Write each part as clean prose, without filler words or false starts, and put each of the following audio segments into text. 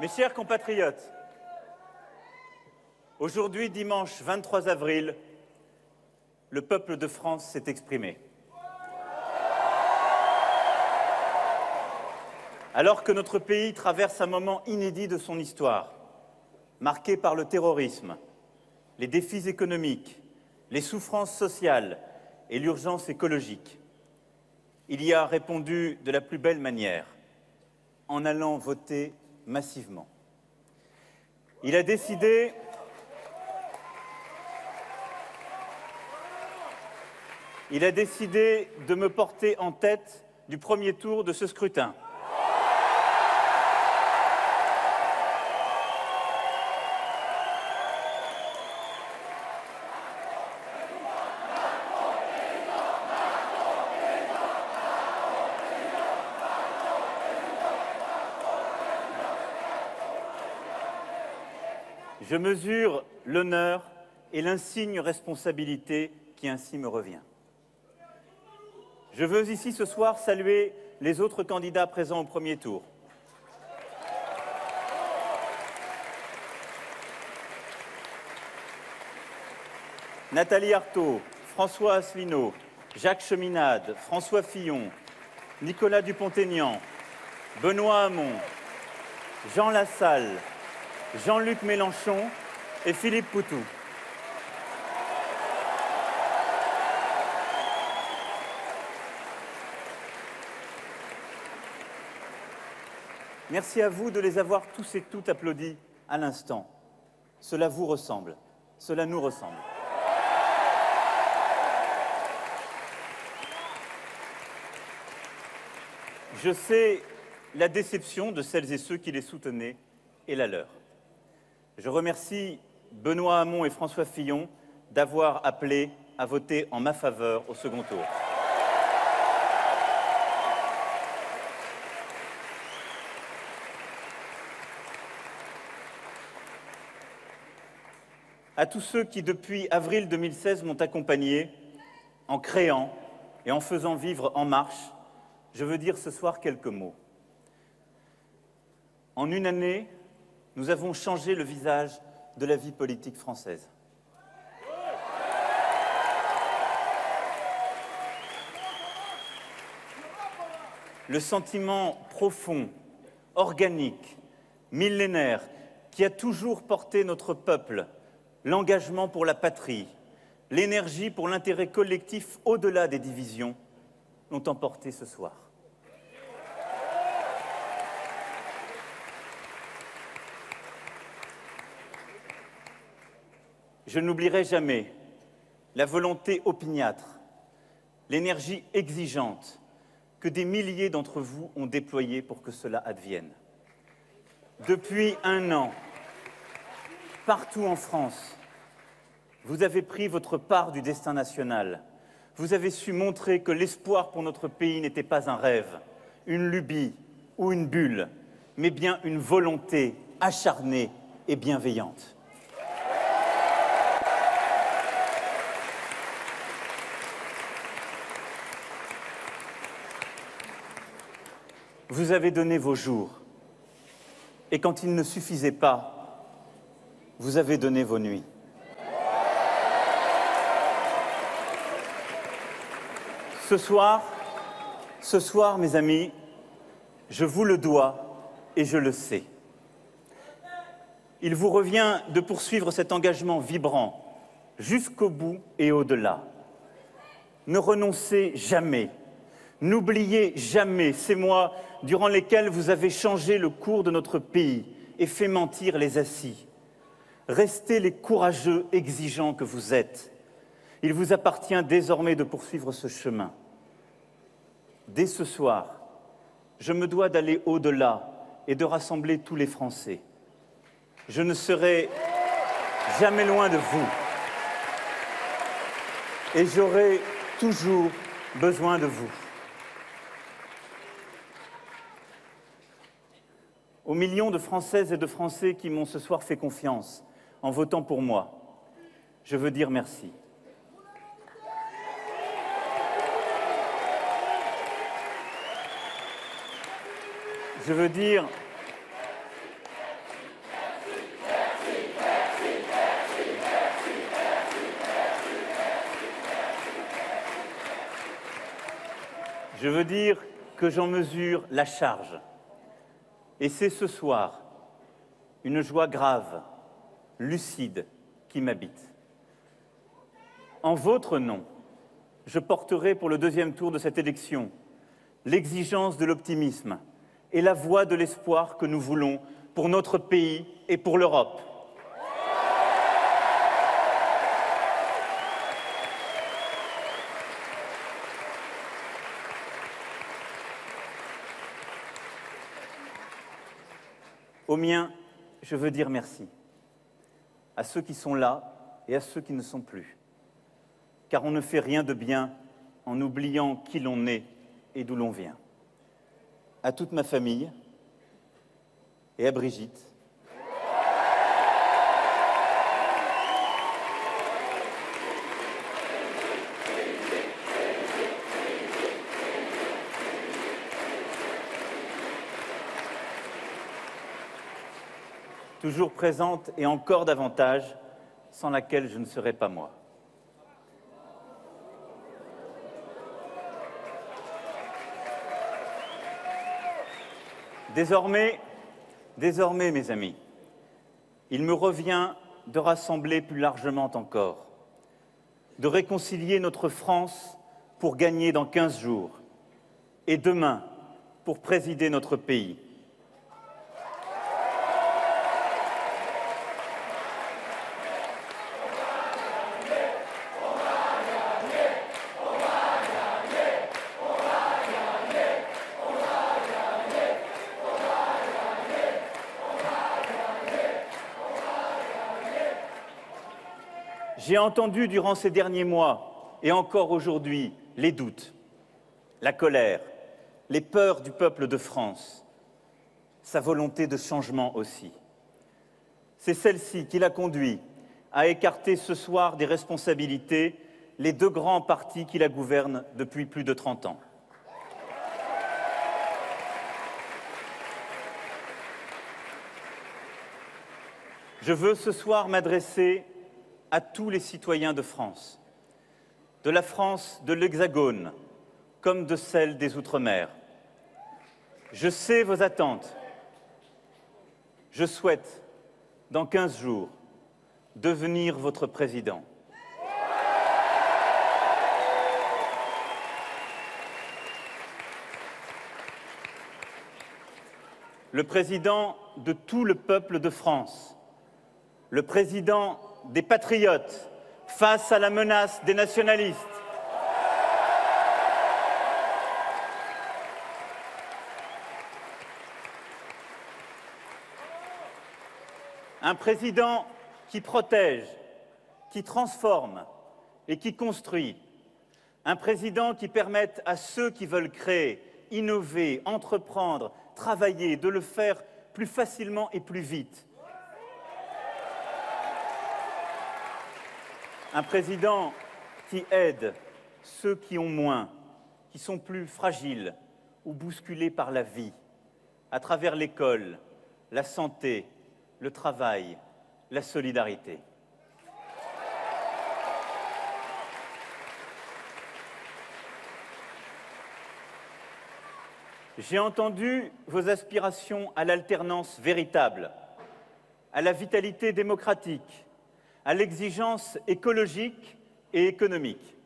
Mes chers compatriotes, aujourd'hui, dimanche 23 avril, le peuple de France s'est exprimé. Alors que notre pays traverse un moment inédit de son histoire, marqué par le terrorisme, les défis économiques, les souffrances sociales et l'urgence écologique, il y a répondu de la plus belle manière, en allant voter massivement. Il a décidé de me porter en tête du premier tour de ce scrutin. Je mesure l'honneur et l'insigne responsabilité qui ainsi me revient. Je veux ici ce soir saluer les autres candidats présents au premier tour. Nathalie Arthaud, François Asselineau, Jacques Cheminade, François Fillon, Nicolas Dupont-Aignan, Benoît Hamon, Jean Lassalle, Jean-Luc Mélenchon et Philippe Poutou. Merci à vous de les avoir tous et toutes applaudis à l'instant. Cela vous ressemble, cela nous ressemble. Je sais la déception de celles et ceux qui les soutenaient et la leur. Je remercie Benoît Hamon et François Fillon d'avoir appelé à voter en ma faveur au second tour. À tous ceux qui, depuis avril 2016, m'ont accompagné en créant et en faisant vivre En Marche, je veux dire ce soir quelques mots. En une année, nous avons changé le visage de la vie politique française. Le sentiment profond, organique, millénaire, qui a toujours porté notre peuple, l'engagement pour la patrie, l'énergie pour l'intérêt collectif au-delà des divisions, l'ont emporté ce soir. Je n'oublierai jamais la volonté opiniâtre, l'énergie exigeante que des milliers d'entre vous ont déployée pour que cela advienne. Depuis un an, partout en France, vous avez pris votre part du destin national. Vous avez su montrer que l'espoir pour notre pays n'était pas un rêve, une lubie ou une bulle, mais bien une volonté acharnée et bienveillante. Vous avez donné vos jours, et quand il ne suffisait pas, vous avez donné vos nuits. Ce soir, mes amis, je vous le dois et je le sais. Il vous revient de poursuivre cet engagement vibrant jusqu'au bout et au-delà. Ne renoncez jamais. N'oubliez jamais ces mois durant lesquels vous avez changé le cours de notre pays et fait mentir les assis. Restez les courageux exigeants que vous êtes. Il vous appartient désormais de poursuivre ce chemin. Dès ce soir, je me dois d'aller au-delà et de rassembler tous les Français. Je ne serai jamais loin de vous et j'aurai toujours besoin de vous. Aux millions de Françaises et de Français qui m'ont ce soir fait confiance en votant pour moi, je veux dire merci. Je veux dire Je veux dire que j'en mesure la charge. Et c'est ce soir une joie grave, lucide, qui m'habite. En votre nom, je porterai pour le deuxième tour de cette élection l'exigence de l'optimisme et la voix de l'espoir que nous voulons pour notre pays et pour l'Europe. Aux miens, je veux dire merci à ceux qui sont là et à ceux qui ne sont plus, car on ne fait rien de bien en oubliant qui l'on est et d'où l'on vient. À toute ma famille et à Brigitte, toujours présente et encore davantage, sans laquelle je ne serais pas moi. Désormais, mes amis, il me revient de rassembler plus largement encore, de réconcilier notre France pour gagner dans 15 jours et demain pour présider notre pays. J'ai entendu durant ces derniers mois, et encore aujourd'hui, les doutes, la colère, les peurs du peuple de France, sa volonté de changement aussi. C'est celle-ci qui l'a conduit à écarter ce soir des responsabilités les deux grands partis qui la gouvernent depuis plus de 30 ans. Je veux ce soir m'adresser à tous les citoyens de France, de la France de l'Hexagone comme de celle des Outre-mer. Je sais vos attentes. Je souhaite, dans 15 jours, devenir votre président. Le président de tout le peuple de France, le président des patriotes face à la menace des nationalistes. Un président qui protège, qui transforme et qui construit. Un président qui permette à ceux qui veulent créer, innover, entreprendre, travailler, de le faire plus facilement et plus vite. Un président qui aide ceux qui ont moins, qui sont plus fragiles ou bousculés par la vie, à travers l'école, la santé, le travail, la solidarité. J'ai entendu vos aspirations à l'alternance véritable, à la vitalité démocratique, à l'exigence écologique et économique,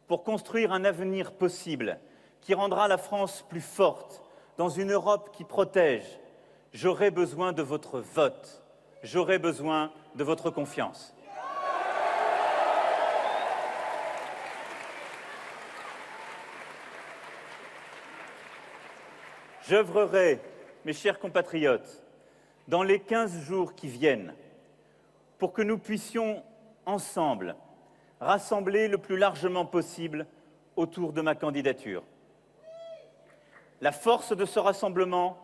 pour construire un avenir possible qui rendra la France plus forte dans une Europe qui protège. J'aurai besoin de votre vote, j'aurai besoin de votre confiance. J'œuvrerai, mes chers compatriotes, dans les 15 jours qui viennent, pour que nous puissions, ensemble, rassembler le plus largement possible autour de ma candidature. La force de ce rassemblement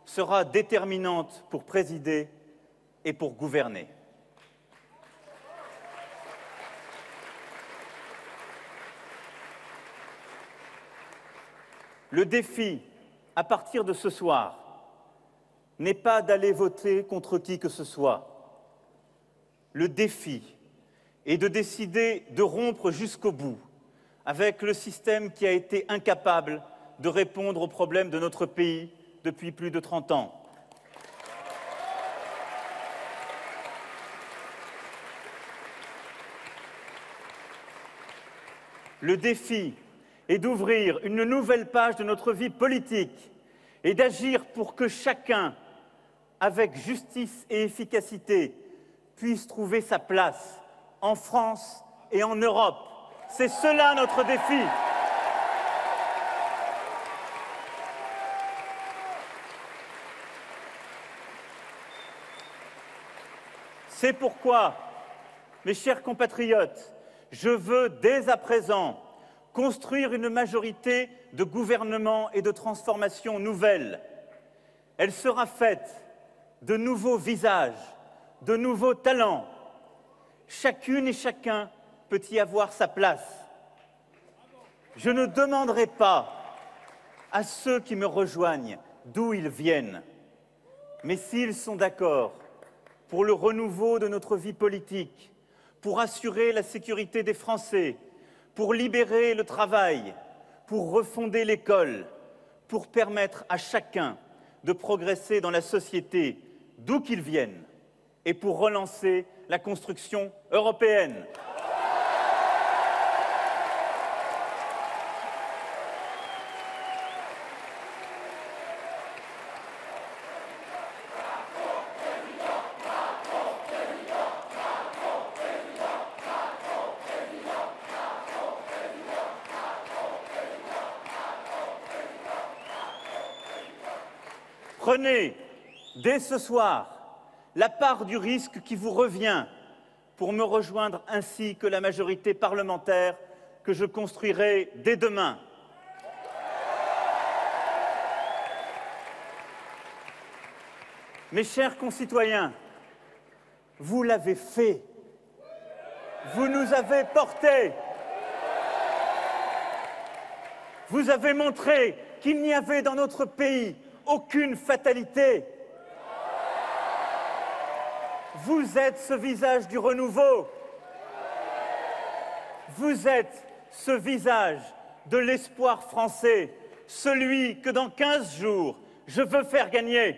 sera déterminante pour présider et pour gouverner. Le défi, à partir de ce soir, n'est pas d'aller voter contre qui que ce soit. Le défi est de décider de rompre jusqu'au bout avec le système qui a été incapable de répondre aux problèmes de notre pays depuis plus de 30 ans. Le défi est d'ouvrir une nouvelle page de notre vie politique et d'agir pour que chacun, avec justice et efficacité, puisse trouver sa place en France et en Europe. C'est cela notre défi. C'est pourquoi, mes chers compatriotes, je veux dès à présent construire une majorité de gouvernement et de transformation nouvelle. Elle sera faite de nouveaux visages, de nouveaux talents. Chacune et chacun peut y avoir sa place. Je ne demanderai pas à ceux qui me rejoignent d'où ils viennent, mais s'ils sont d'accord pour le renouveau de notre vie politique, pour assurer la sécurité des Français, pour libérer le travail, pour refonder l'école, pour permettre à chacun de progresser dans la société d'où qu'il vienne et pour relancer la construction européenne. Prenez, dès ce soir, la part du risque qui vous revient pour me rejoindre ainsi que la majorité parlementaire que je construirai dès demain. Mes chers concitoyens, vous l'avez fait. Vous nous avez portés. Vous avez montré qu'il n'y avait dans notre pays aucune fatalité. Vous êtes ce visage du renouveau. Vous êtes ce visage de l'espoir français, celui que dans 15 jours, je veux faire gagner.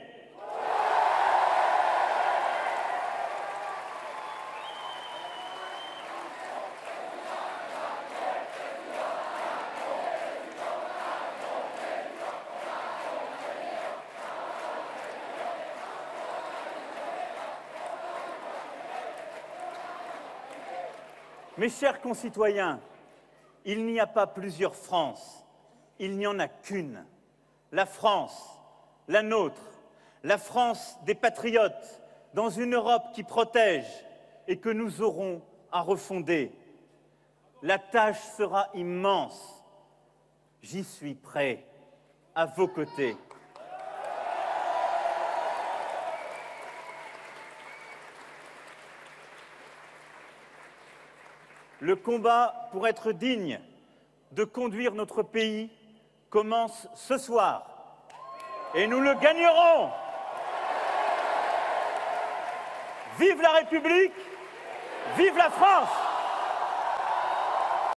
Mes chers concitoyens, il n'y a pas plusieurs France, il n'y en a qu'une. La France, la nôtre, la France des patriotes, dans une Europe qui protège et que nous aurons à refonder. La tâche sera immense. J'y suis prêt, à vos côtés. Le combat pour être digne de conduire notre pays commence ce soir et nous le gagnerons. Vive la République, vive la France!